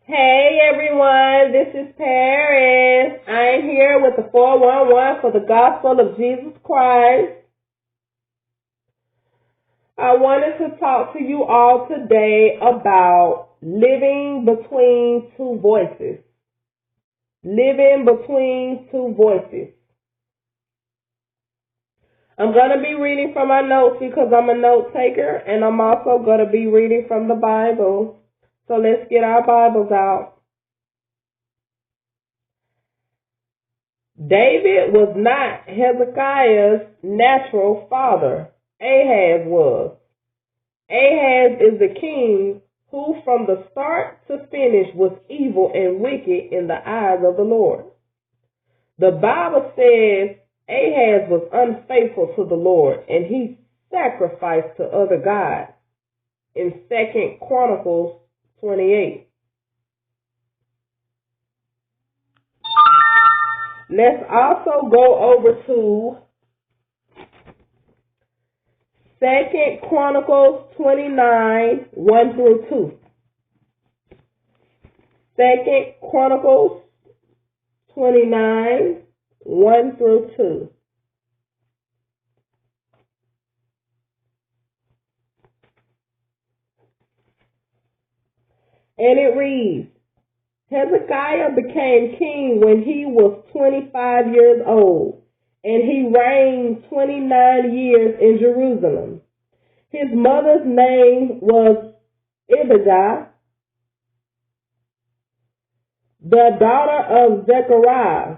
Hey everyone, this is Paris. I am here with the 411 for the Gospel of Jesus Christ. I wanted to talk to you all today about living between two voices. Living between two voices. I'm going to be reading from my notes because I'm a note taker, and I'm also going to be reading from the Bible. So let's get our Bibles out. David was not Hezekiah's natural father. Ahaz was. Ahaz is the king who from the start to finish was evil and wicked in the eyes of the Lord. The Bible says Ahaz was unfaithful to the Lord and he sacrificed to other gods in 2 Chronicles 28. Let's also go over to 2 Chronicles 29, 1 through 2. 2 Chronicles 29, 1 through 2. And it reads, Hezekiah became king when he was 25 years old, and he reigned 29 years in Jerusalem. His mother's name was Abijah, the daughter of Zechariah,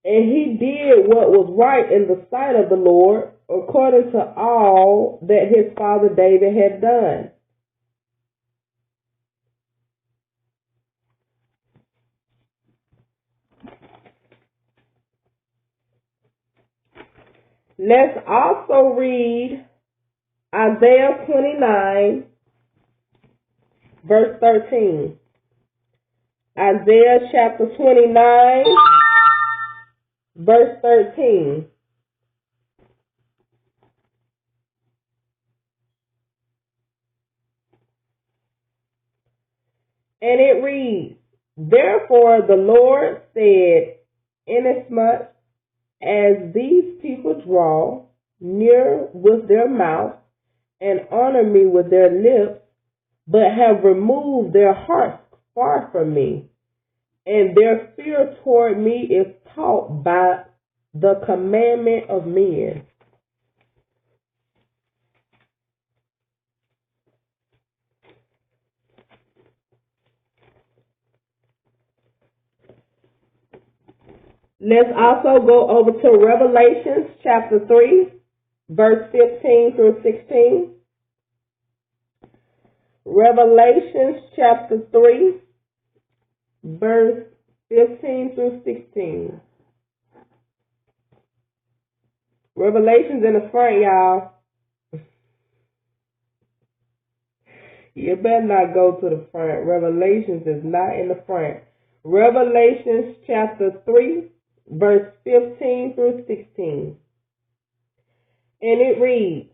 and he did what was right in the sight of the Lord, according to all that his father David had done. Let's also read Isaiah 29, verse 13. Isaiah chapter 29, verse 13. And it reads, Therefore the Lord said, Inasmuch as these people draw near with their mouth and honor me with their lips, but have removed their hearts far from me, and their fear toward me is taught by the commandment of men. Let's also go over to Revelations chapter 3, verse 15 through 16. Revelations chapter 3, verse 15 through 16. Revelations in the front, y'all. You better not go to the front. Revelations is not in the front. Revelations chapter 3, verse 15 through 16. And it reads,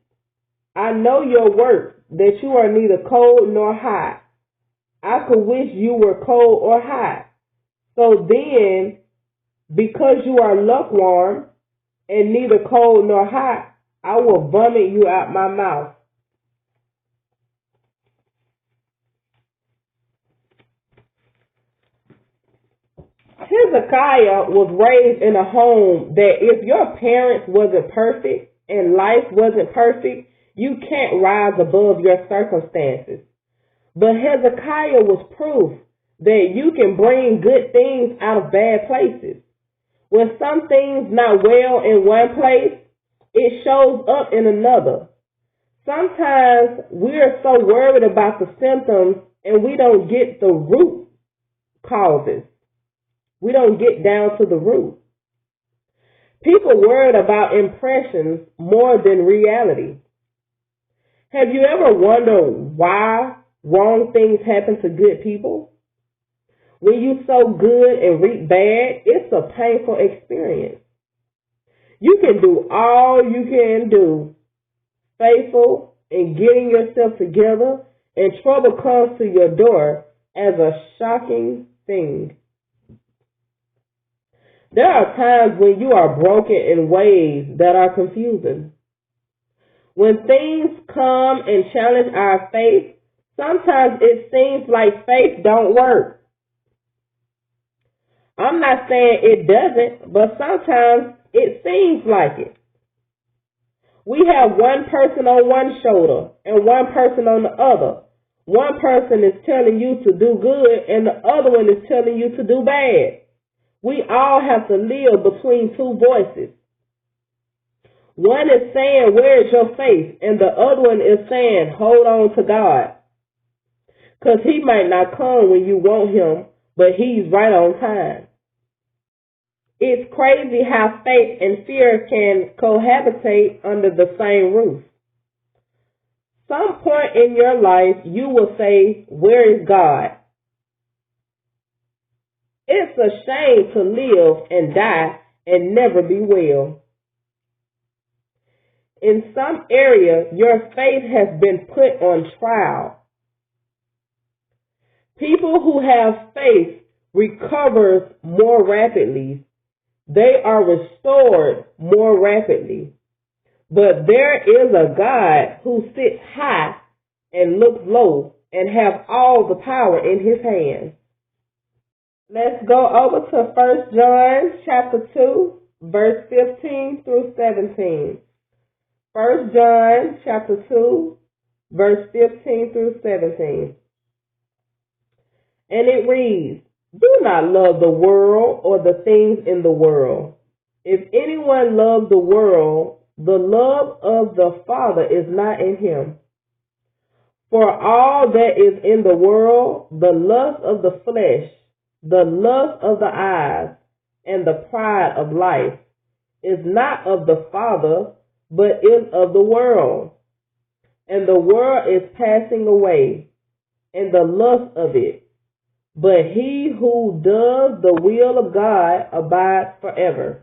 I know your works, that you are neither cold nor hot. I could wish you were cold or hot. So then, because you are lukewarm and neither cold nor hot, I will vomit you out my mouth. Hezekiah was raised in a home that if your parents wasn't perfect and life wasn't perfect, you can't rise above your circumstances. But Hezekiah was proof that you can bring good things out of bad places. When some things not well in one place, it shows up in another. Sometimes we're so worried about the symptoms and we don't get the root causes. We don't get down to the root. People worried about impressions more than reality. Have you ever wondered why wrong things happen to good people? When you sow good and reap bad, it's a painful experience. You can do all you can do, faithful in getting yourself together, and trouble comes to your door, as a shocking thing. There are times when you are broken in ways that are confusing. When things come and challenge our faith, sometimes it seems like faith don't work. I'm not saying it doesn't, but sometimes it seems like it. We have one person on one shoulder and one person on the other. One person is telling you to do good and the other one is telling you to do bad. We all have to live between two voices. One is saying, where is your faith? And the other one is saying, hold on to God. Because he might not come when you want him, but he's right on time. It's crazy how faith and fear can cohabitate under the same roof. Some point in your life, you will say, where is God? It's a shame to live and die and never be well. In some area, your faith has been put on trial. People who have faith recovers more rapidly. They are restored more rapidly. But there is a God who sits high and looks low and have all the power in his hands. Let's go over to 1 John chapter 2, verse 15 through 17. 1 John chapter 2, verse 15 through 17. And it reads, do not love the world or the things in the world. If anyone loves the world, the love of the Father is not in him. For all that is in the world, the lust of the flesh, the lust of the eyes, and the pride of life, is not of the Father, but is of the world. And the world is passing away, and the lust of it. But he who does the will of God abides forever.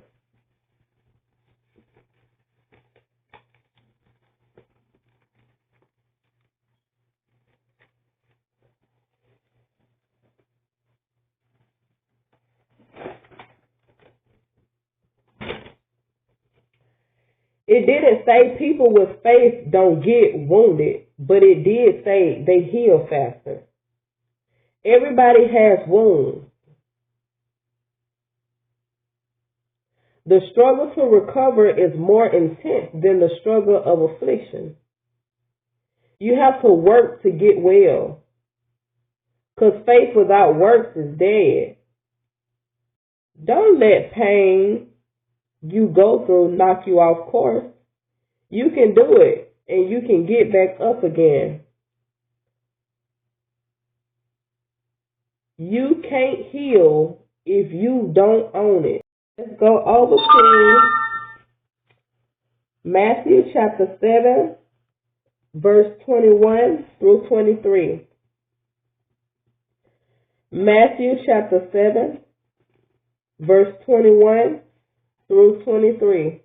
It didn't say people with faith don't get wounded, but it did say they heal faster. Everybody has wounds. The struggle to recover is more intense than the struggle of affliction. You have to work to get well, because faith without works is dead. Don't let pain you go through knock you off course. You can do it, and you can get back up again. You can't heal if you don't own it. Let's go over to Matthew chapter 7, verse 21 through 23. Matthew chapter 7, verse 21 through 23.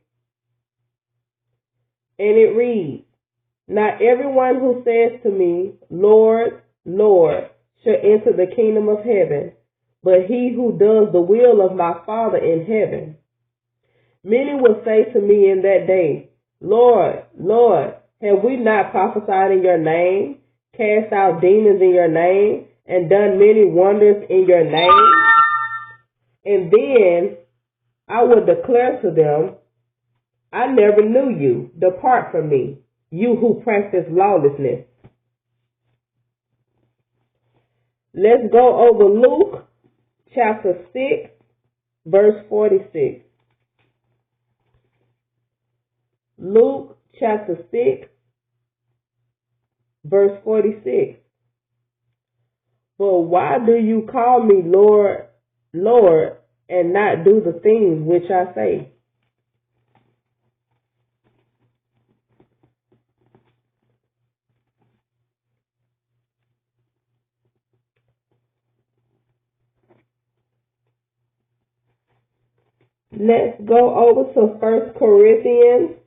And it reads, not everyone who says to me, Lord, Lord, shall enter the kingdom of heaven, but he who does the will of my Father in heaven. Many will say to me in that day, Lord, Lord, have we not prophesied in your name, cast out demons in your name, and done many wonders in your name? And then I will declare to them, I never knew you. Depart from me, you who practice lawlessness. Let's go over Luke chapter 6, verse 46. Luke chapter 6, verse 46. But why do you call me Lord, Lord, and not do the things which I say? Let's go over to 1 Corinthians.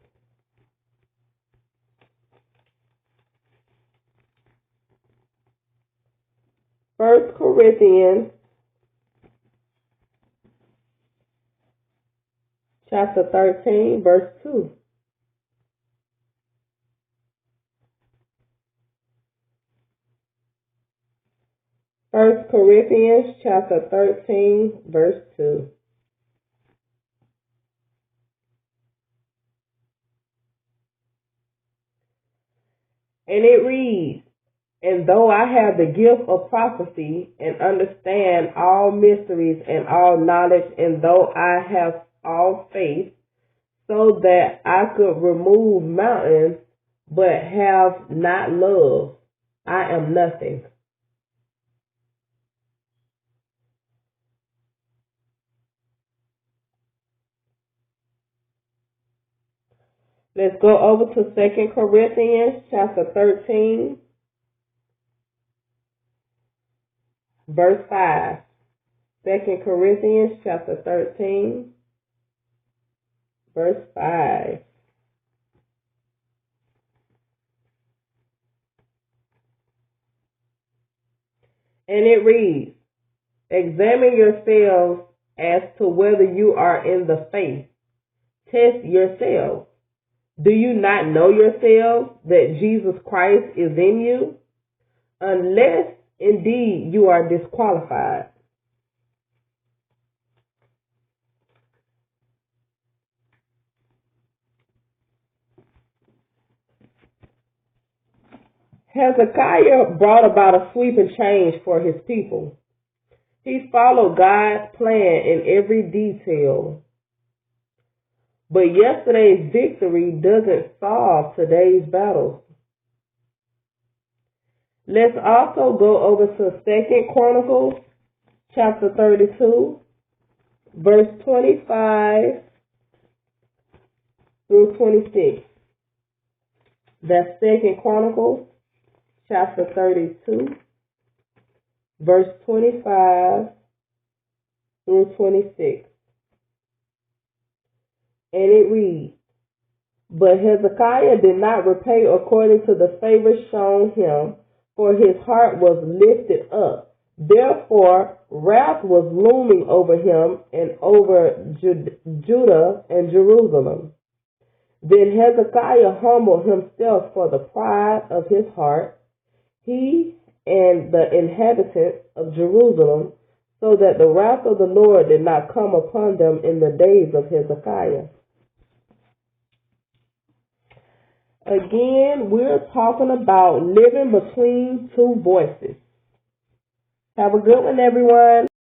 1 Corinthians chapter 13, verse 2. First Corinthians chapter 13, verse 2. And it reads, "And though I have the gift of prophecy and understand all mysteries and all knowledge, and though I have all faith, so that I could remove mountains, but have not love, I am nothing." Let's go over to 2 Corinthians chapter 13, verse 5. 2 Corinthians chapter 13, verse 5. And it reads, "Examine yourselves as to whether you are in the faith. Test yourselves. Do you not know yourselves that Jesus Christ is in you? Unless indeed you are disqualified." Hezekiah brought about a sweeping change for his people. He followed God's plan in every detail. But yesterday's victory doesn't solve today's battles. Let's also go over to 2 Chronicles chapter 32, verse 25 through 26. That's 2 Chronicles chapter 32, verse 25 through 26. And it reads, "But Hezekiah did not repay according to the favor shown him, for his heart was lifted up. Therefore wrath was looming over him and over Judah and Jerusalem. Then Hezekiah humbled himself for the pride of his heart, he and the inhabitants of Jerusalem, so that the wrath of the Lord did not come upon them in the days of Hezekiah." Again, we're talking about living between two voices. Have a good one, everyone.